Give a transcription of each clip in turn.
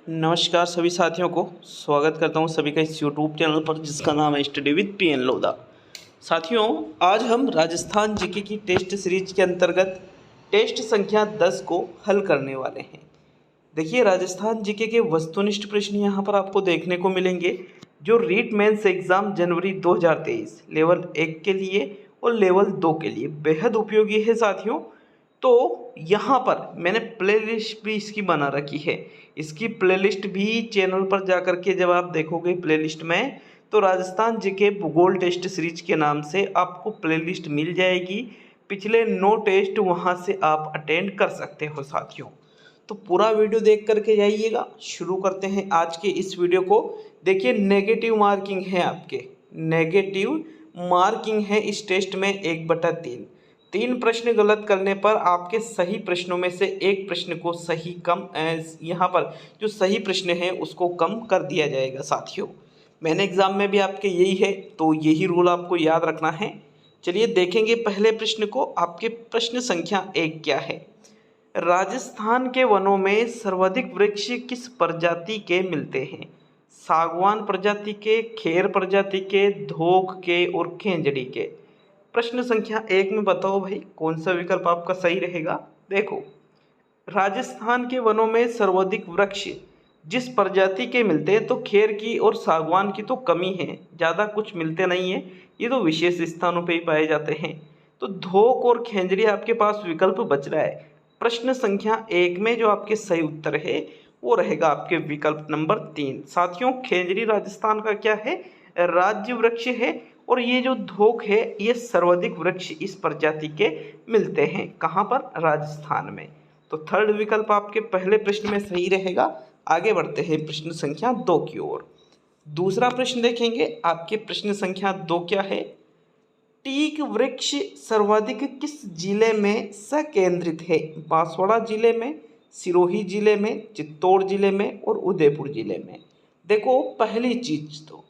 नमस्कार सभी साथियों को स्वागत करता हूं सभी का इस यूट्यूब चैनल पर जिसका नाम है स्टडी विद पीएन लोधा। साथियों, आज हम राजस्थान जीके की टेस्ट सीरीज के अंतर्गत टेस्ट संख्या 10 को हल करने वाले हैं। देखिए, राजस्थान जीके के वस्तुनिष्ठ प्रश्न यहाँ पर आपको देखने को मिलेंगे जो रीट मेंस एग्जाम जनवरी 2023 लेवल 1 के लिए और लेवल 2 के लिए बेहद उपयोगी है साथियों। तो यहाँ पर मैंने प्लेलिस्ट भी इसकी बना रखी है। इसकी प्लेलिस्ट भी चैनल पर जाकर के जब आप देखोगे प्लेलिस्ट में, तो राजस्थान जीके भूगोल टेस्ट सीरीज के नाम से आपको प्लेलिस्ट मिल जाएगी। पिछले 9 टेस्ट वहाँ से आप अटेंड कर सकते हो साथियों। तो पूरा वीडियो देख करके जाइएगा। शुरू करते हैं आज के इस वीडियो को। देखिए, नेगेटिव मार्किंग है, आपके नेगेटिव मार्किंग है इस टेस्ट में 1/3। 3 प्रश्न गलत करने पर आपके सही प्रश्नों में से एक प्रश्न को सही कम, यहाँ पर जो सही प्रश्न है उसको कम कर दिया जाएगा साथियों। मैंने एग्जाम में भी आपके यही है, तो यही रूल आपको याद रखना है। चलिए देखेंगे पहले प्रश्न को। आपके प्रश्न संख्या 1 क्या है? राजस्थान के वनों में सर्वाधिक वृक्ष किस प्रजाति के मिलते हैं? सागवान प्रजाति के, खेर प्रजाति के, धोक के और खेंजड़ी के। प्रश्न संख्या 1 में बताओ भाई कौन सा विकल्प आपका सही रहेगा। देखो, राजस्थान के वनों में सर्वाधिक वृक्ष जिस प्रजाति के मिलते हैं, तो खेर की और सागवान की तो कमी है, ज़्यादा कुछ मिलते नहीं है, ये तो विशेष स्थानों पे ही पाए जाते हैं। तो धोक और खेंजड़ी आपके पास विकल्प बच रहा है। प्रश्न संख्या 1 में जो आपके सही उत्तर है वो रहेगा आपके विकल्प नंबर 3। साथियों, खेंजड़ी राजस्थान का क्या है? राज्य वृक्ष है। और ये जो धोक है ये सर्वाधिक वृक्ष इस प्रजाति के मिलते हैं। कहाँ पर? राजस्थान में। तो थर्ड विकल्प आपके पहले प्रश्न में सही रहेगा। आगे बढ़ते हैं प्रश्न संख्या 2 की ओर। दूसरा प्रश्न देखेंगे। आपके प्रश्न संख्या 2 क्या है? टीक वृक्ष सर्वाधिक किस जिले में संकेंद्रित है? बांसवाड़ा जिले में, सिरोही जिले में, चित्तौड़ जिले में और उदयपुर जिले में। देखो, पहली चीज तो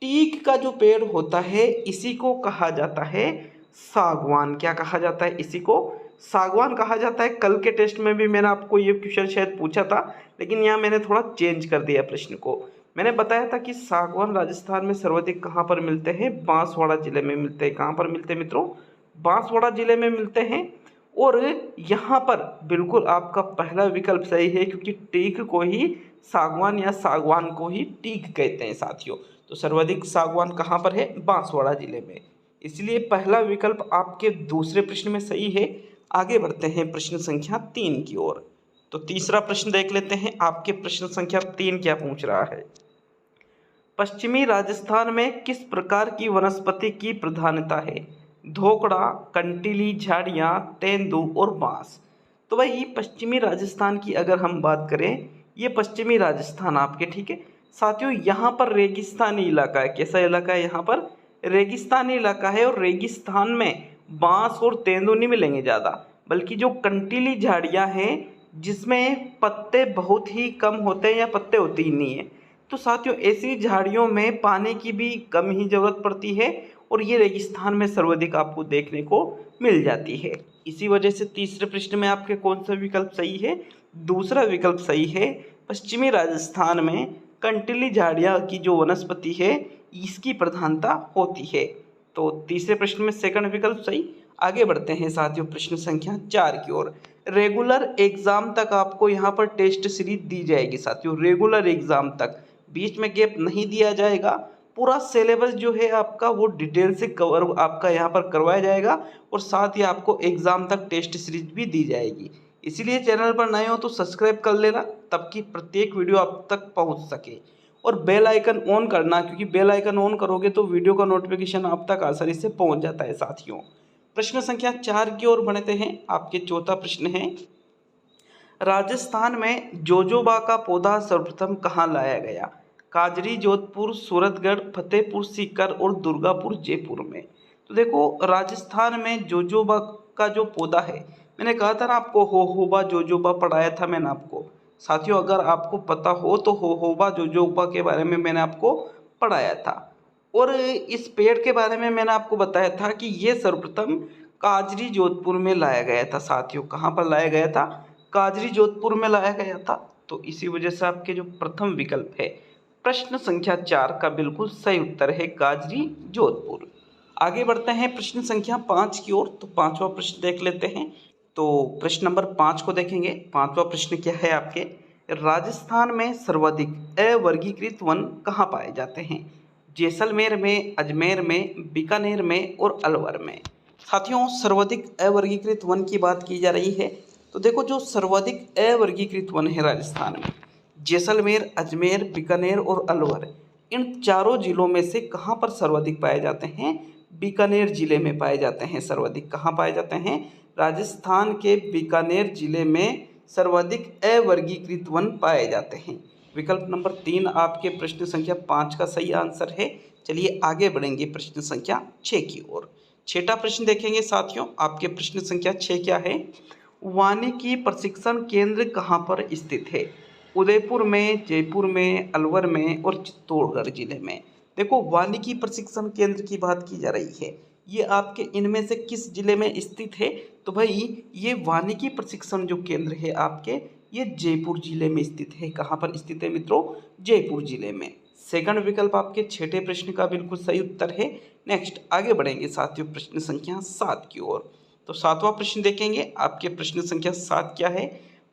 टीक का जो पेड़ होता है इसी को कहा जाता है सागवान। क्या कहा जाता है? इसी को सागवान कहा जाता है। कल के टेस्ट में भी मैंने आपको ये क्वेश्चन शायद पूछा था, लेकिन यहाँ मैंने थोड़ा चेंज कर दिया प्रश्न को। मैंने बताया था कि सागवान राजस्थान में सर्वाधिक कहाँ पर मिलते हैं? बांसवाड़ा जिले में मिलते हैं। कहाँ पर मिलते हैं मित्रों? बांसवाड़ा जिले में मिलते हैं। और यहाँ पर बिल्कुल आपका पहला विकल्प सही है, क्योंकि टीक को ही सागवान या सागवान को ही टीक कहते हैं साथियों। तो सर्वाधिक सागवान कहाँ पर है? बांसवाड़ा जिले में। इसलिए पहला विकल्प आपके दूसरे प्रश्न में सही है। आगे बढ़ते हैं प्रश्न संख्या 3 की ओर। तो तीसरा प्रश्न देख लेते हैं। आपके प्रश्न संख्या 3 क्या पूछ रहा है? पश्चिमी राजस्थान में किस प्रकार की वनस्पति की प्रधानता है? धोकड़ा, कंटीली झाड़ियाँ, तेंदू और बांस। तो भाई पश्चिमी राजस्थान की अगर हम बात करें, ये पश्चिमी राजस्थान आपके, ठीक है साथियों, यहाँ पर रेगिस्तानी इलाका है। कैसा इलाका है? यहाँ पर रेगिस्तानी इलाका है। और रेगिस्तान में बांस और तेंदू नहीं मिलेंगे ज़्यादा, बल्कि जो कंटीली झाड़ियाँ हैं जिसमें पत्ते बहुत ही कम होते हैं या पत्ते होते ही नहीं है, तो साथियों ऐसी झाड़ियों में पानी की भी कम ही जरूरत पड़ती है। और ये रेगिस्तान में सर्वाधिक आपको देखने को मिल जाती है। इसी वजह से तीसरे प्रश्न में आपके कौन सा विकल्प सही है? दूसरा विकल्प सही है। पश्चिमी राजस्थान में कंटीली झाड़ियाँ की जो वनस्पति है इसकी प्रधानता होती है। तो तीसरे प्रश्न में सेकंड विकल्प सही। आगे बढ़ते हैं साथियों प्रश्न संख्या 4 की ओर। रेगुलर एग्जाम तक आपको यहाँ पर टेस्ट सीरीज दी जाएगी साथियों। रेगुलर एग्जाम तक, बीच में गैप नहीं दिया जाएगा। पूरा सिलेबस जो है आपका वो डिटेल से कवर आपका यहाँ पर करवाया जाएगा। और साथ ही आपको एग्जाम तक टेस्ट सीरीज भी दी जाएगी। इसीलिए चैनल पर नए हो तो सब्सक्राइब कर लेना, तब कि प्रत्येक वीडियो आप तक पहुंच सके। और बेल आइकन ऑन करना, क्योंकि बेल आइकन ऑन करोगे तो वीडियो का नोटिफिकेशन आप तक आसानी से पहुंच जाता है साथियों। प्रश्न संख्या 4 की ओर बढ़ते हैं। आपके चौथा प्रश्न है, राजस्थान में जोजोबा का पौधा सर्वप्रथम कहाँ लाया गया? काजरी, जोधपुर, सूरतगढ़, फतेहपुर सीकर और दुर्गापुर जयपुर में। तो देखो, राजस्थान में जोजोबा का जो पौधा है, मैंने कहा था ना आपको, होहोबा जोजोबा पढ़ाया था मैंने आपको साथियों। अगर आपको पता हो तो होहोबा जोजोबा के बारे में मैंने आपको पढ़ाया था। और इस पेड़ के बारे में मैंने आपको बताया था कि ये सर्वप्रथम काजरी जोधपुर में लाया गया था साथियों। कहाँ पर लाया गया था? काजरी जोधपुर में लाया गया था। तो इसी वजह से आपके जो प्रथम विकल्प है प्रश्न संख्या 4 का बिल्कुल सही उत्तर है गाजरी जोधपुर। आगे बढ़ते हैं प्रश्न संख्या 5 की ओर। तो पांचवा प्रश्न देख लेते हैं। तो प्रश्न नंबर 5 को देखेंगे। पांचवा प्रश्न क्या है आपके, राजस्थान में सर्वाधिक अवर्गीकृत वन कहाँ पाए जाते हैं? जैसलमेर में, अजमेर में, बीकानेर में और अलवर में। साथियों, सर्वाधिक अवर्गीकृत वन की बात की जा रही है। तो देखो, जो सर्वाधिक अवर्गीकृत वन है राजस्थान में, जैसलमेर, अजमेर, बीकानेर और अलवर, इन चारों जिलों में से कहाँ पर सर्वाधिक पाए जाते हैं? बीकानेर जिले में पाए जाते हैं सर्वाधिक। कहाँ पाए जाते हैं? राजस्थान के बीकानेर जिले में सर्वाधिक अवर्गीकृत वन पाए जाते हैं। विकल्प नंबर 3 आपके प्रश्न संख्या 5 का सही आंसर है। चलिए आगे बढ़ेंगे प्रश्न संख्या 6 की ओर। छठा प्रश्न देखेंगे साथियों। आपके प्रश्न संख्या 6 क्या है? वानिकी प्रशिक्षण केंद्र कहाँ पर स्थित है? उदयपुर में, जयपुर में, अलवर में और चित्तौड़गढ़ जिले में। देखो, वानिकी प्रशिक्षण केंद्र की बात की जा रही है। ये आपके इनमें से किस जिले में स्थित है? तो भाई, ये वानिकी प्रशिक्षण जो केंद्र है आपके, ये जयपुर जिले में स्थित है। कहाँ पर स्थित है मित्रों? जयपुर जिले में। सेकंड विकल्प आपके छठे प्रश्न का बिल्कुल सही उत्तर है। नेक्स्ट आगे बढ़ेंगे साथियों प्रश्न संख्या 7 की ओर। तो सातवां प्रश्न देखेंगे। आपके प्रश्न संख्या 7 क्या है?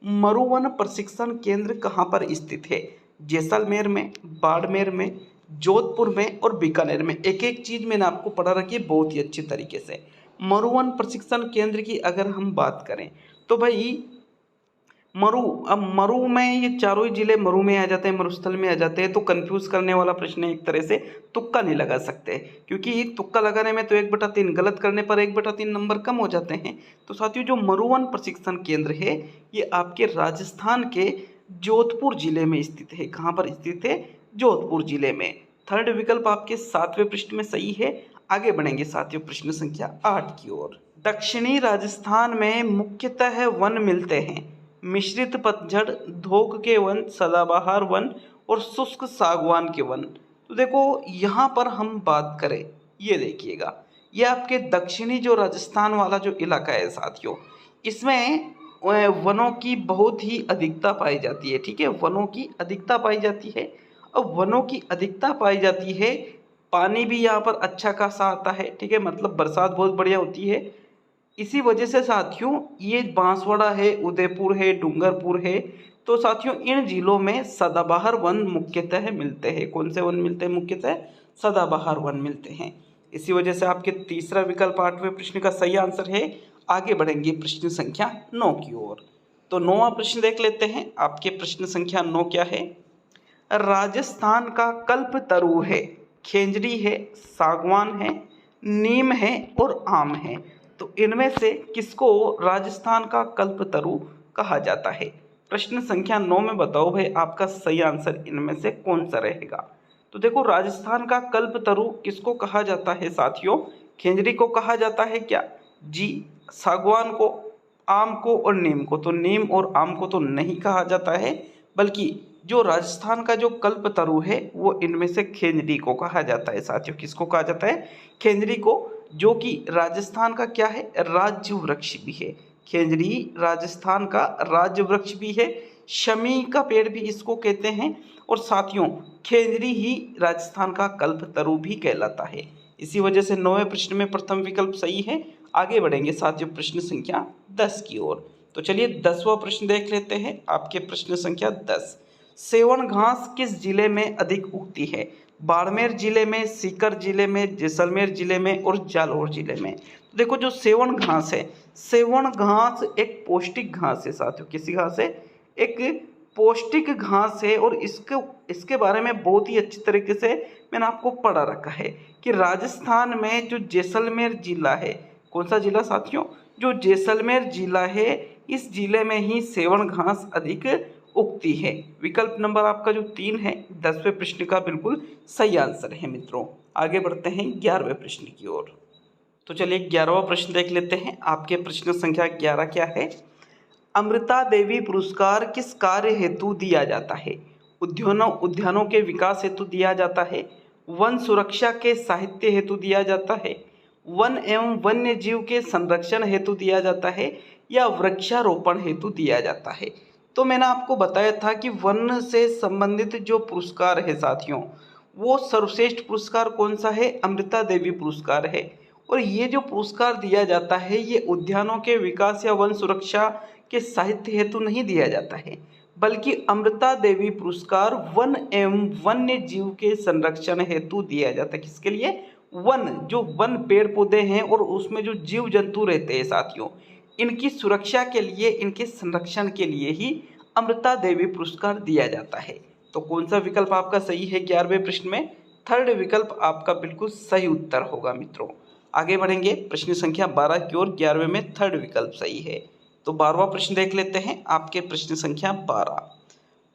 मरुवन प्रशिक्षण केंद्र कहाँ पर स्थित है? जैसलमेर में, बाड़मेर में, जोधपुर में और बीकानेर में। एक एक चीज मैंने आपको पढ़ा रखी है बहुत ही अच्छी तरीके से। मरुवन प्रशिक्षण केंद्र की अगर हम बात करें तो भाई मरु में ये चारों ही जिले मरु में आ जाते हैं, मरुस्थल में आ जाते हैं। तो कंफ्यूज करने वाला प्रश्न है एक तरह से। तुक्का नहीं लगा सकते, क्योंकि तुक्का लगाने में तो 1/3, गलत करने पर 1/3 नंबर कम हो जाते हैं। तो साथियों, जो मरुवन प्रशिक्षण केंद्र है ये आपके राजस्थान के जोधपुर जिले में स्थित है। कहाँ पर स्थित है? जोधपुर जिले में। थर्ड विकल्प आपके 7वें प्रश्न में सही है। आगे बढ़ेंगे साथियों प्रश्न संख्या 8 की ओर। दक्षिणी राजस्थान में मुख्यतः वन मिलते हैं: मिश्रित पतझड़, धोक के वन, सदाबहार वन और शुष्क सागवान के वन। तो देखो, यहाँ पर हम बात करें, ये देखिएगा, ये आपके दक्षिणी जो राजस्थान वाला जो इलाका है साथियों, इसमें वनों की बहुत ही अधिकता पाई जाती है। ठीक है, वनों की अधिकता पाई जाती है। अब वनों की अधिकता पाई जाती है, पानी भी यहाँ पर अच्छा खासा आता है। ठीक है, मतलब बरसात बहुत बढ़िया होती है। इसी वजह से साथियों ये बांसवाड़ा है, उदयपुर है, डूंगरपुर है। तो साथियों इन जिलों में सदाबहार वन मुख्यतः मिलते हैं। कौन से वन मिलते हैं? मुख्यतः सदाबहार वन मिलते हैं। इसी वजह से आपके तीसरा विकल्प 8वें प्रश्न का सही आंसर है। आगे बढ़ेंगे प्रश्न संख्या 9 की ओर। तो 9वां प्रश्न देख लेते हैं। आपके प्रश्न संख्या 9 क्या है? राजस्थान का कल्पतरु है, खेजड़ी है, सागवान है, नीम है और आम है। तो इनमें से किसको राजस्थान का कल्पतरु कहा जाता है? प्रश्न संख्या 9 में बताओ भाई आपका सही आंसर इनमें से कौन सा रहेगा। तो देखो, राजस्थान का कल्पतरु किसको कहा जाता है साथियों? खेजड़ी को कहा जाता है क्या? जी। सागवान को, आम को और नीम को? तो नीम और आम को तो नहीं कहा जाता है, बल्कि जो राजस्थान का जो कल्पतरु है वो इनमें से खेजड़ी को कहा जाता है साथियों। किसको कहा जाता है? खेजड़ी को, जो कि राजस्थान का क्या है? राज्य वृक्ष भी है। खेजड़ी राजस्थान का राज्य वृक्ष भी है। शमी का पेड़ भी इसको कहते हैं। और साथियों खेजड़ी ही राजस्थान का कल्पतरु भी कहलाता है। इसी वजह से 9वें प्रश्न में प्रथम विकल्प सही है। आगे बढ़ेंगे साथियों प्रश्न संख्या 10 की ओर। तो चलिए 10वां प्रश्न देख लेते हैं। आपके प्रश्न संख्या 10, सेवन घास किस जिले में अधिक उगती है? बाड़मेर जिले में, सीकर जिले में, जैसलमेर जिले में और जालौर जिले में। तो देखो, जो सेवन घास है, सेवन घास एक पौष्टिक घास है साथियों। किसी घास है? एक पौष्टिक घास है। और इसके बारे में बहुत ही अच्छी तरीके से मैंने आपको पढ़ा रखा है कि राजस्थान में जो जैसलमेर जिला है, कौन सा जिला साथियों? जो जैसलमेर जिला है, इस जिले में ही सेवन घास अधिक उगती है। विकल्प नंबर आपका जो 3 है 10वें प्रश्न का बिल्कुल सही आंसर है मित्रों। आगे बढ़ते हैं 11वें प्रश्न की ओर। तो चलिए 11वां प्रश्न देख लेते हैं। आपके प्रश्न संख्या 11 क्या है? अमृता देवी पुरस्कार किस कार्य हेतु दिया जाता है? उद्यानों के विकास हेतु दिया जाता है, वन सुरक्षा के साहित्य हेतु दिया जाता है, वन एवं वन्य जीव के संरक्षण हेतु दिया जाता है, या वृक्षारोपण हेतु दिया जाता है। तो मैंने आपको बताया था कि वन से संबंधित जो पुरस्कार है साथियों, वो सर्वश्रेष्ठ पुरस्कार कौन सा है? अमृता देवी पुरस्कार है। और ये जो पुरस्कार दिया जाता है ये उद्यानों के विकास या वन सुरक्षा के साहित्य हेतु नहीं दिया जाता है, बल्कि अमृता देवी पुरस्कार वन एवं वन्य जीव के संरक्षण हेतु दिया जाता है। किसके लिए? वन, जो वन पेड़ पौधे हैं और उसमें जो जीव जंतु रहते हैं साथियों, इनकी सुरक्षा के लिए, इनके संरक्षण के लिए ही अमृता देवी पुरस्कार दिया जाता है। तो कौन सा विकल्प आपका सही है 11वें प्रश्न में? थर्ड विकल्प आपका बिल्कुल सही उत्तर होगा मित्रों। आगे बढ़ेंगे प्रश्न संख्या 12 की ओर। 11वें में थर्ड विकल्प सही है। तो 12वां प्रश्न देख लेते हैं। आपके प्रश्न संख्या 12,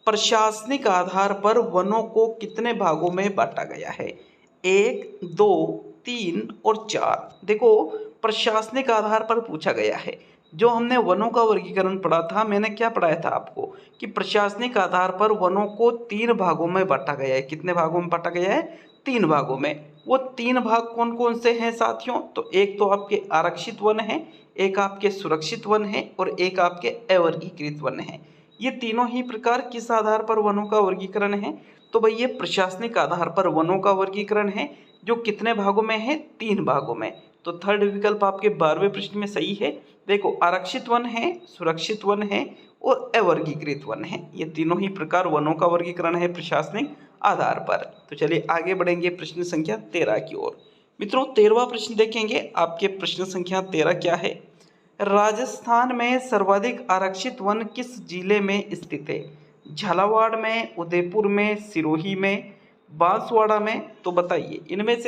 प्रशासनिक आधार पर वनों को कितने भागों में बांटा गया है? 1, 2, 3 और 4। देखो, प्रशासनिक आधार पर पूछा गया है। जो हमने वनों का वर्गीकरण पढ़ा था, मैंने क्या पढ़ाया था आपको कि प्रशासनिक आधार पर वनों को 3 भागों में बांटा गया है। कितने भागों में बांटा गया है? 3 भागों में। वो 3 भाग कौन कौन से हैं साथियों? तो एक तो आपके आरक्षित वन है, एक आपके सुरक्षित वन है और एक आपके अवर्गीकृत वन है। ये तीनों ही प्रकार किस आधार पर वनों का वर्गीकरण है? तो भाई ये प्रशासनिक आधार पर वनों का वर्गीकरण है, जो कितने भागों में है? 3 भागों में। तो थर्ड विकल्प आपके 12वें प्रश्न में सही है। देखो, आरक्षित वन है, सुरक्षित वन है और अवर्गीकृत वन है। ये तीनों ही प्रकार वनों का वर्गीकरण है प्रशासनिक आधार पर। तो चलिए आगे बढ़ेंगे प्रश्न संख्या 13 की ओर। मित्रों, 13वां प्रश्न देखेंगे। आपके प्रश्न संख्या 13 क्या है? राजस्थान में सर्वाधिक आरक्षित वन किस जिले में स्थित है? झालावाड़ में, उदयपुर में, सिरोही में, बांसवाड़ा में? तो बताइए इनमें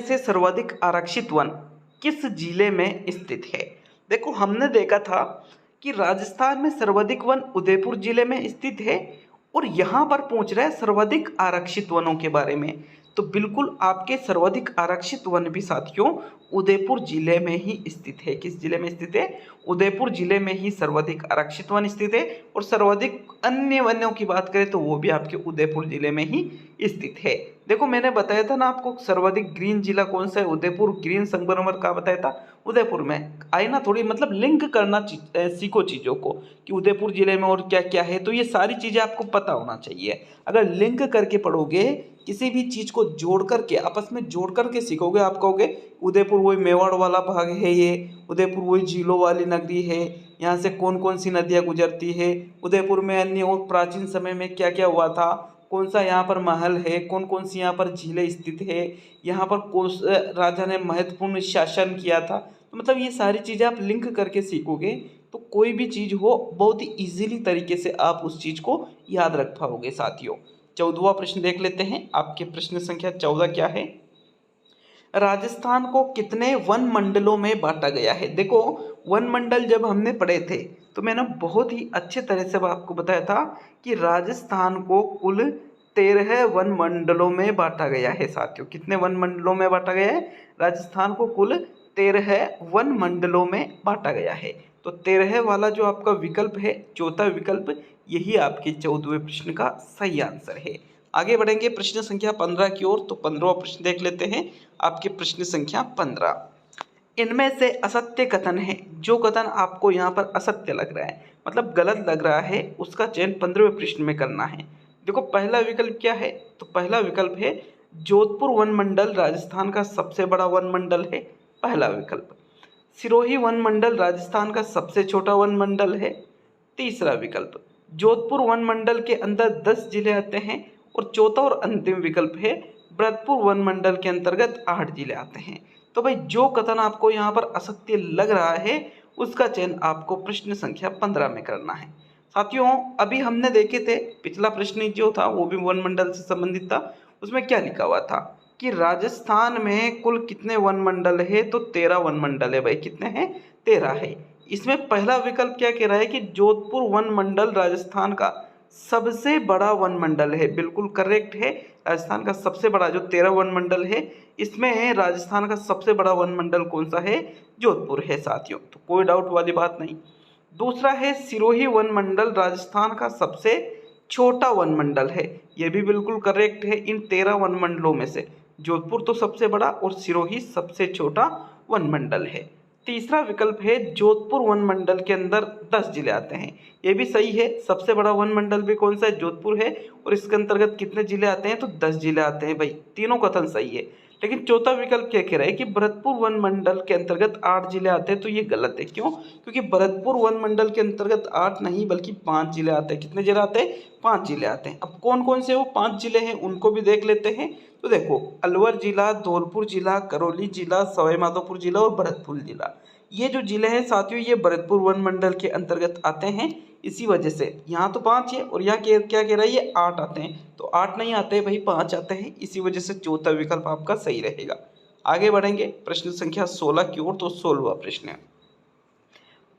से सर्वाधिक आरक्षित वन किस जिले में स्थित है? देखो, हमने देखा था कि राजस्थान में सर्वाधिक वन उदयपुर जिले में स्थित है और यहाँ पर पूछ रहा है सर्वाधिक आरक्षित वनों के बारे में। तो बिल्कुल आपके सर्वाधिक आरक्षित वन भी साथियों उदयपुर जिले में ही स्थित है। किस जिले में स्थित है? उदयपुर जिले में ही सर्वाधिक आरक्षित वन स्थित है। और सर्वाधिक अन्य वनों की बात करें तो वो भी आपके उदयपुर जिले में ही स्थित है। देखो, मैंने बताया था ना आपको सर्वाधिक ग्रीन जिला कौन सा है? उदयपुर। ग्रीन संगमरमर का बताया था? उदयपुर में। आई ना, थोड़ी मतलब लिंक करना सीखो चीज़ों को कि उदयपुर जिले में और क्या क्या है। तो ये सारी चीज़ें आपको पता होना चाहिए। अगर लिंक करके पढ़ोगे, किसी भी चीज़ को जोड़ करके, आपस में जोड़ करके सीखोगे, आप कहोगे उदयपुर वही मेवाड़ वाला भाग है, ये उदयपुर वही झीलों वाली नगरी है, यहाँ से कौन कौन सी नदियाँ गुजरती है, उदयपुर में अन्य और प्राचीन समय में क्या क्या हुआ था, कौन सा यहाँ पर महल है, कौन कौन सी यहाँ पर झीलें स्थित है, यहाँ पर कौन राजा ने महत्वपूर्ण शासन किया था। तो मतलब ये सारी चीज़ें आप लिंक करके सीखोगे तो कोई भी चीज़ हो बहुत ही ईजिली तरीके से आप उस चीज़ को याद रख पाओगे साथियों। 14वां प्रश्न देख लेते हैं। आपके प्रश्न संख्या 14 क्या है? राजस्थान को कितने वन मंडलों में बांटा गया है? देखो, वन मंडल जब हमने पढ़े थे तो मैंने बहुत ही अच्छे तरह से आपको बताया था कि राजस्थान को कुल 13 वन मंडलों में बांटा गया है साथियों। कितने वन मंडलों में बांटा गया है? राजस्थान को कुल 13 वन मंडलों में बांटा गया है। तो 13 वाला जो आपका विकल्प है, चौथा विकल्प, यही आपके 14वें प्रश्न का सही आंसर है। आगे बढ़ेंगे प्रश्न संख्या 15 की ओर। तो 15वां प्रश्न देख लेते हैं। आपके प्रश्न संख्या 15, इनमें से असत्य कथन है। जो कथन आपको यहाँ पर असत्य लग रहा है, मतलब गलत लग रहा है, उसका चयन 15वें प्रश्न में करना है। देखो, पहला विकल्प क्या है? तो पहला विकल्प है जोधपुर वन मंडल राजस्थान का सबसे बड़ा वन मंडल है, पहला विकल्प। सिरोही वन मंडल राजस्थान का सबसे छोटा वन मंडल है, तीसरा विकल्प। जोधपुर वन मंडल के अंदर 10 जिले आते हैं और चौथा और अंतिम विकल्प है भरतपुर वन मंडल के अंतर्गत 8 जिले आते हैं। तो भाई जो कथन आपको यहाँ पर असत्य लग रहा है उसका चयन आपको प्रश्न संख्या 15 में करना है साथियों। अभी हमने देखे थे, पिछला प्रश्न जो था वो भी वन मंडल से संबंधित था। उसमें क्या लिखा हुआ था कि राजस्थान में कुल कितने वन मंडल है? तो 13 वन मंडल है भाई। कितने हैं? 13 है। इसमें पहला विकल्प क्या कह रहा है कि जोधपुर वन मंडल राजस्थान का सबसे बड़ा वन मंडल है। बिल्कुल करेक्ट है। राजस्थान का सबसे बड़ा जो 13 वन मंडल है, इसमें राजस्थान का सबसे बड़ा वन मंडल कौन सा है? जोधपुर है साथियों। तो कोई डाउट वाली बात नहीं। दूसरा है सिरोही वन मंडल राजस्थान का सबसे छोटा वन मंडल है। यह भी बिल्कुल करेक्ट है। इन 13 वन मंडलों में से जोधपुर तो सबसे बड़ा और सिरोही सबसे छोटा वन मंडल है। तीसरा विकल्प है जोधपुर वन मंडल के अंदर 10 जिले आते हैं। ये भी सही है। सबसे बड़ा वन मंडल भी कौन सा है? जोधपुर है। और इसके अंतर्गत कितने जिले आते हैं? तो 10 जिले आते हैं भाई। तीनों कथन सही है। लेकिन चौथा विकल्प क्या कह रहा है कि भरतपुर वन मंडल के अंतर्गत 8 जिले आते हैं, तो ये गलत है। क्यों? क्योंकि भरतपुर वन मंडल के अंतर्गत 8 नहीं बल्कि 5 जिले आते हैं। कितने जिले आते हैं? 5 जिले आते हैं। अब कौन कौन से वो 5 जिले हैं उनको भी देख लेते हैं। तो देखो, अलवर जिला, धौलपुर जिला, करौली जिला, सवाई माधोपुर जिला और भरतपुर जिला, ये जो जिले हैं साथियों ये भरतपुर वन मंडल के अंतर्गत आते हैं। इसी वजह से यहाँ तो 5 है और यहाँ क्या कह रहा है? ये 8 आते हैं। तो 8 नहीं आते भाई, 5 आते हैं। इसी वजह से चौथा विकल्प आपका सही रहेगा। आगे बढ़ेंगे प्रश्न संख्या 16 की ओर। तो 16वां प्रश्न है,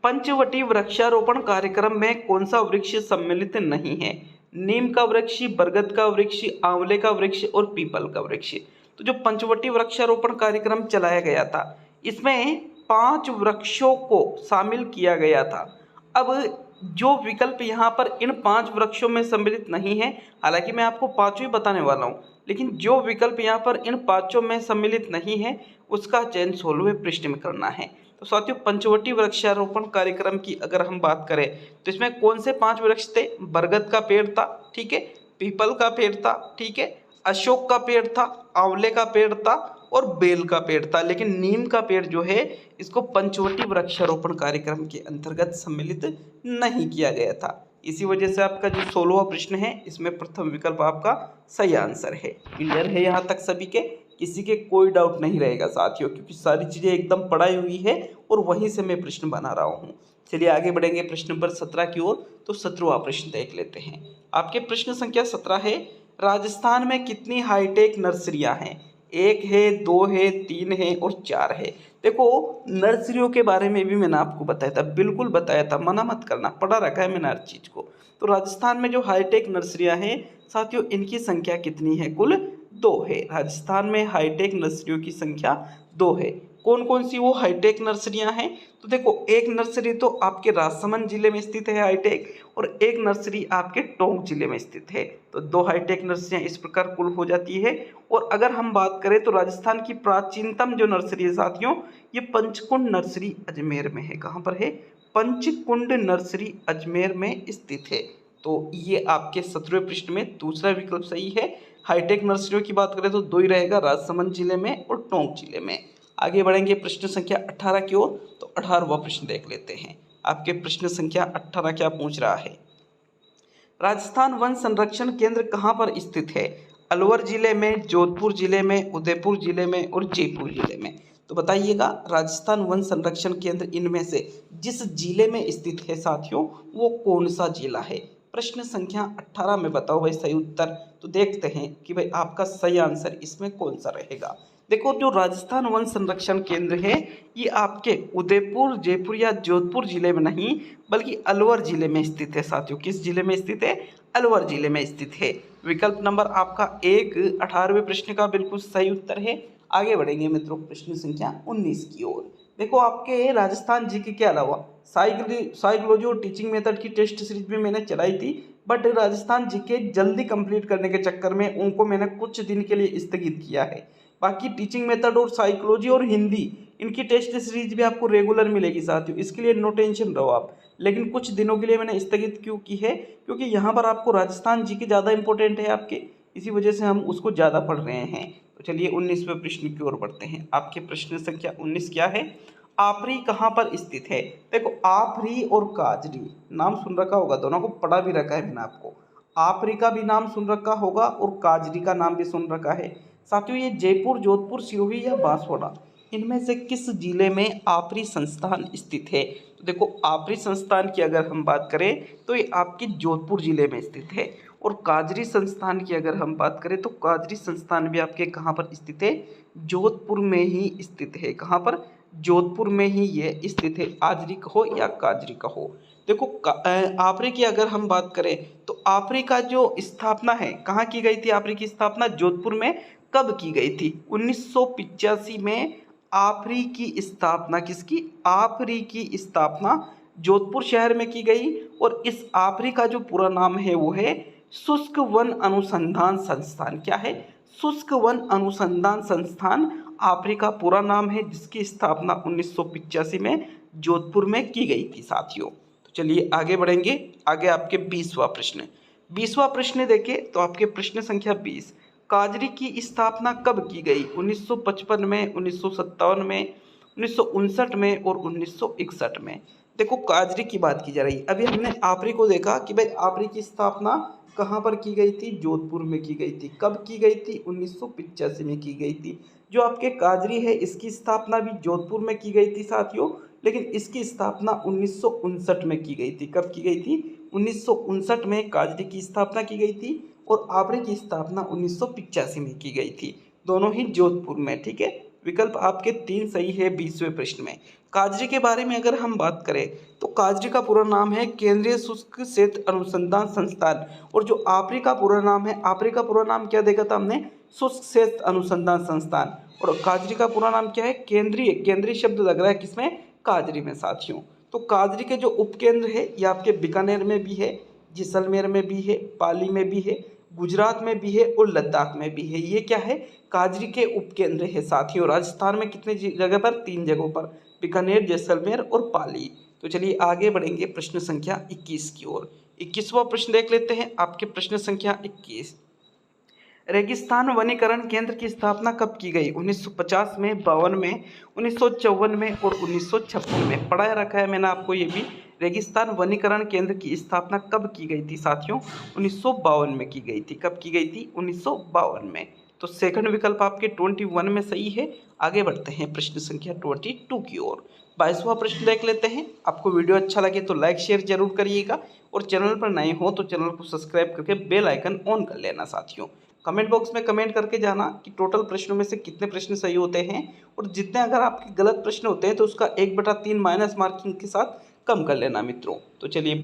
पंचवटी वृक्षारोपण कार्यक्रम में कौन सा वृक्ष सम्मिलित नहीं है? नीम का वृक्ष, बरगद का वृक्ष, आंवले का वृक्ष और पीपल का वृक्ष। तो जो पंचवटी वृक्षारोपण कार्यक्रम चलाया गया था, इसमें 5 वृक्षों को शामिल किया गया था। अब जो विकल्प यहाँ पर इन 5 वृक्षों में सम्मिलित नहीं है, हालांकि मैं आपको 5 ही बताने वाला हूँ, लेकिन जो विकल्प यहाँ पर इन 5 में सम्मिलित नहीं है उसका चयन 16वें पृष्ठ में करना है। तो साथियों, पंचवटी वृक्षारोपण कार्यक्रम की अगर हम बात करें तो इसमें कौन से 5 वृक्ष थे? बरगद का पेड़ था, ठीक है, पीपल का पेड़ था, ठीक है, अशोक का पेड़ था, आंवले का पेड़ था और बेल का पेड़ था। लेकिन नीम का पेड़ जो है इसको पंचवटी वृक्षारोपण कार्यक्रम के अंतर्गत सम्मिलित नहीं किया गया था। इसी वजह से आपका जो 16वां प्रश्न है इसमें प्रथम विकल्प आपका सही आंसर है। क्लियर है यहाँ तक सभी के? किसी के कोई डाउट नहीं रहेगा साथियों, क्योंकि सारी चीज़ें एकदम पढ़ाई हुई है और वहीं से मैं प्रश्न बना रहा हूँ। चलिए आगे बढ़ेंगे प्रश्न नंबर 17 की ओर। तो 17वां प्रश्न देख लेते हैं। आपके प्रश्न संख्या 17 है, राजस्थान में कितनी हाईटेक नर्सरियां हैं? 1 है, 2 है, 3 है और 4 है। देखो, नर्सरियों के बारे में भी मैंने आपको बताया था, बिल्कुल बताया था, मना मत करना, पढ़ा रखा है मैंने हर चीज़ को। तो राजस्थान में जो हाईटेक नर्सरियां हैं साथियों, इनकी संख्या कितनी है? कुल 2 है। राजस्थान में हाईटेक नर्सरियों की संख्या 2 है। कौन कौन सी वो हाईटेक नर्सरियां हैं? तो देखो, एक नर्सरी तो आपके राजसमंद जिले में स्थित है हाईटेक, और एक नर्सरी आपके टोंक जिले में स्थित है। तो 2 हाईटेक नर्सरियां इस प्रकार कुल हो जाती है। और अगर हम बात करें तो राजस्थान की प्राचीनतम जो नर्सरी है साथियों, ये पंचकुंड नर्सरी अजमेर में है। कहाँ पर है? पंचकुंड नर्सरी अजमेर में स्थित है। तो ये आपके 17वें पृष्ठ में दूसरा विकल्प सही है। हाईटेक नर्सरियों की बात करें तो 2 ही रहेगा, राजसमंद जिले में और टोंक जिले में। आगे बढ़ेंगे प्रश्न संख्या 18 की ओर। तो 18वां प्रश्न देख लेते हैं। आपके प्रश्न संख्या 18 क्या पूछ रहा है? राजस्थान वन संरक्षण केंद्र कहाँ पर स्थित है? अलवर जिले में, जोधपुर जिले में, उदयपुर जिले में और जयपुर जिले में। तो बताइएगा, राजस्थान वन संरक्षण केंद्र इनमें से जिस जिले में स्थित है साथियों, वो कौन सा जिला है? प्रश्न संख्या 18 में बताओ भाई सही उत्तर। तो देखते हैं कि भाई आपका सही आंसर इसमें कौन सा रहेगा। देखो, जो राजस्थान वन संरक्षण केंद्र है ये आपके उदयपुर, जयपुर या जोधपुर जिले में नहीं बल्कि अलवर जिले में स्थित है साथियों। किस जिले में स्थित है? अलवर जिले में स्थित है। विकल्प नंबर आपका 1 18वें प्रश्न का बिल्कुल सही उत्तर है। आगे बढ़ेंगे मित्रों प्रश्न संख्या 19 की ओर। देखो, आपके राजस्थान जीके के अलावा साइकोलॉजी और टीचिंग मेथड की टेस्ट सीरीज भी मैंने चलाई थी, बट राजस्थान जीके जल्दी कंप्लीट करने के चक्कर में उनको मैंने कुछ दिन के लिए स्थगित किया है। बाकी टीचिंग मेथड और साइकोलॉजी और हिंदी, इनकी टेस्ट सीरीज भी आपको रेगुलर मिलेगी साथियों, इसके लिए नो टेंशन रहो आप। लेकिन कुछ दिनों के लिए मैंने स्थगित क्यों की है? क्योंकि यहाँ पर आपको राजस्थान जीके ज़्यादा इंपॉर्टेंट है आपके, इसी वजह से हम उसको ज़्यादा पढ़ रहे हैं। तो चलिए 19वें प्रश्न की ओर बढ़ते हैं। आपके प्रश्न संख्या 19 क्या है? आपरी कहाँ पर स्थित है? देखो, आपरी और काजरी नाम सुन रखा होगा, दोनों को पढ़ा भी रखा है मैंने आपको। आपरी का भी नाम सुन रखा होगा और काजरी का नाम भी सुन रखा है साथियों। ये जयपुर, जोधपुर, सिरोही या बांसवाड़ा, इनमें से किस जिले में आपरी संस्थान स्थित है? तो देखो, आपरी संस्थान की अगर हम बात करें तो ये आपके जोधपुर जिले में स्थित है। और काजरी संस्थान की अगर हम बात करें तो काजरी संस्थान भी आपके कहाँ पर स्थित है? जोधपुर में ही स्थित है। कहाँ पर? जोधपुर में ही ये स्थित है। आजरी कहो या काजरी कहो। देखो, आपरी की अगर हम बात करें तो आपरी का जो स्थापना है, कहाँ की गई थी? आपरी की स्थापना जोधपुर में कब की गई थी? 1985 में आपरी की स्थापना किसकी? आपरी की स्थापना जोधपुर शहर में की गई। और इस आपरी का जो पूरा नाम है वो है शुष्क वन अनुसंधान संस्थान। क्या है? शुष्क वन अनुसंधान संस्थान आपरी का पूरा नाम है जिसकी स्थापना 1985 में जोधपुर में की गई थी साथियों। तो चलिए आगे बढ़ेंगे। आगे आपके 20वां प्रश्न, 20वां प्रश्न देखें तो आपके प्रश्न संख्या 20, काजरी की स्थापना कब की गई? 1955 में, 1957 में, 1959 में और 1961 में। देखो काजरी की बात की जा रही है। अभी हमने आपरी को देखा कि भाई आपरी की स्थापना कहाँ पर की गई थी? जोधपुर में की गई थी। कब की गई थी? 1985 में की गई थी। जो आपके काजरी है इसकी स्थापना भी जोधपुर में की गई थी साथियों, लेकिन इसकी स्थापना 1959 में की गई थी। कब की गई थी? 1959 में काजरी की स्थापना की गई थी और आपरी की स्थापना 1985 में की गई थी, दोनों ही जोधपुर में। ठीक है, विकल्प आपके 3 सही है 20वें प्रश्न में। काजरी के बारे में अगर हम बात करें तो काजरी का पूरा नाम है केंद्रीय शुष्क क्षेत्र अनुसंधान संस्थान, और जो आपरी का पूरा नाम है, आपरी का पूरा नाम क्या देखा था हमने? शुष्क क्षेत्र अनुसंधान संस्थान। और काजरी का पूरा नाम क्या है? केंद्रीय, केंद्रीय शब्द लग रहा है किसमें? काजरी में साथियों। तो काजरी के जो उपकेंद्र है ये आपके बीकानेर में भी है, जैसलमेर में भी है, पाली में भी है, गुजरात में भी है और लद्दाख में भी है। ये क्या है? काजरी के उपकेंद्र है साथियों। राजस्थान में कितने जगह पर? 3 जगहों पर, बीकानेर, जैसलमेर और पाली। तो चलिए आगे बढ़ेंगे प्रश्न संख्या 21 की ओर। 21वां प्रश्न देख लेते हैं। आपके प्रश्न संख्या 21, रेगिस्तान वनीकरण केंद्र की स्थापना कब की गई? 1950 में, 52 में, 1954 में और 1956 में। पढ़ाया रखा है मैंने आपको ये भी। रेगिस्तान वनीकरण केंद्र की स्थापना कब की गई थी साथियों? 1952 में की गई थी। कब की गई थी? 1952 में। तो सेकंड विकल्प आपके 21 में सही है। आगे बढ़ते हैं प्रश्न संख्या 22 की ओर। 22वां प्रश्न देख लेते हैं। आपको वीडियो अच्छा लगे तो लाइक शेयर जरूर करिएगा, और चैनल पर नए हो तो चैनल को सब्सक्राइब करके बेल आइकन ऑन कर लेना साथियों। कमेंट बॉक्स में कमेंट करके जाना कि टोटल प्रश्नों में से कितने प्रश्न सही होते हैं, और जितने अगर आपके गलत प्रश्न होते हैं तो उसका 1/3 माइनस मार्किंग के साथ कम कर लेना मित्रों। तो चलिए,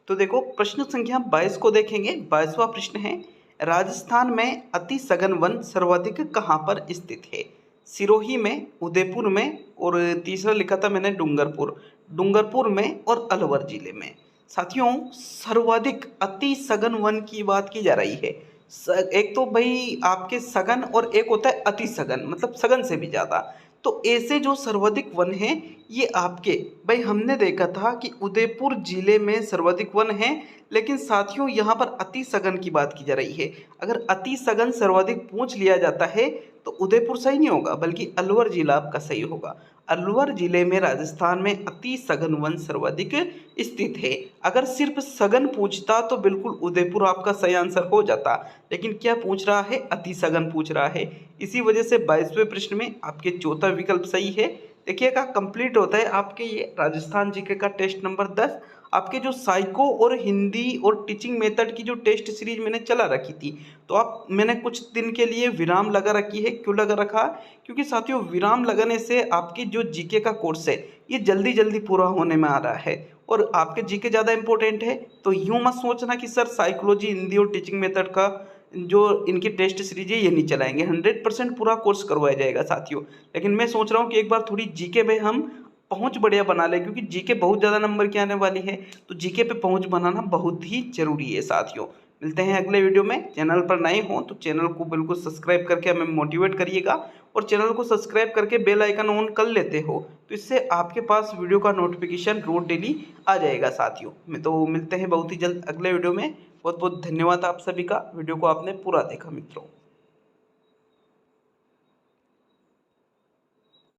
तो देखो प्रश्न संख्या 22 को देखेंगे। 22वां प्रश्न है, राजस्थान में अति सघन वन सर्वाधिक कहाँ पर स्थित है? सिरोही में, उदयपुर में, और तीसरा लिखा था मैंने डूंगरपुर, डूंगरपुर में और अलवर जिले में। साथियों सर्वाधिक अति सघन वन की बात की जा रही है। एक तो भाई आपके सघन और एक होता है अति सघन, मतलब सघन से भी ज़्यादा। तो ऐसे जो सर्वाधिक वन है ये आपके, भाई हमने देखा था कि उदयपुर जिले में सर्वाधिक वन है, लेकिन साथियों यहाँ पर अति सघन की बात की जा रही है। अगर अति सघन सर्वाधिक पूछ लिया जाता है तो उदयपुर सही नहीं होगा, बल्कि अलवर जिला आपका सही होगा। अलवर जिले में राजस्थान में अति सघन वन सर्वाधिक स्थित है। अगर सिर्फ सघन पूछता तो बिल्कुल उदयपुर आपका सही आंसर हो जाता, लेकिन क्या पूछ रहा है? अति सघन पूछ रहा है। इसी वजह से 22वें प्रश्न में आपके चौथा विकल्प सही है। देखिएगा कंप्लीट होता है आपके ये राजस्थान जीके का टेस्ट नंबर 10। आपके जो साइको और हिंदी और टीचिंग मेथड की जो टेस्ट सीरीज मैंने चला रखी थी, तो आप मैंने कुछ दिन के लिए विराम लगा रखी है। क्यों लगा रखा? क्योंकि साथियों विराम लगाने से आपकी जो जीके का कोर्स है ये जल्दी जल्दी पूरा होने में आ रहा है, और आपके जीके ज़्यादा इंपॉर्टेंट है। तो यूँ मत सोचना कि सर साइकोलॉजी, हिंदी और टीचिंग मेथड का जो इनकी टेस्ट सीरीज है ये नहीं चलाएंगे। 100% पूरा कोर्स करवाया जाएगा साथियों। लेकिन मैं सोच रहा हूँ कि एक बार थोड़ी जीके में हम पहुंच बढ़िया बना ले, क्योंकि जीके बहुत ज़्यादा नंबर की आने वाली है, तो जीके पे पहुंच बनाना बहुत ही जरूरी है साथियों। मिलते हैं अगले वीडियो में। चैनल पर नए हो तो चैनल को बिल्कुल सब्सक्राइब करके हमें मोटिवेट करिएगा, और चैनल को सब्सक्राइब करके बेल आइकन ऑन कर लेते हो तो इससे आपके पास वीडियो का नोटिफिकेशन रोज डेली आ जाएगा साथियों। तो मिलते हैं बहुत ही जल्द अगले वीडियो में। बहुत बहुत धन्यवाद आप सभी का, वीडियो को आपने पूरा देखा मित्रों।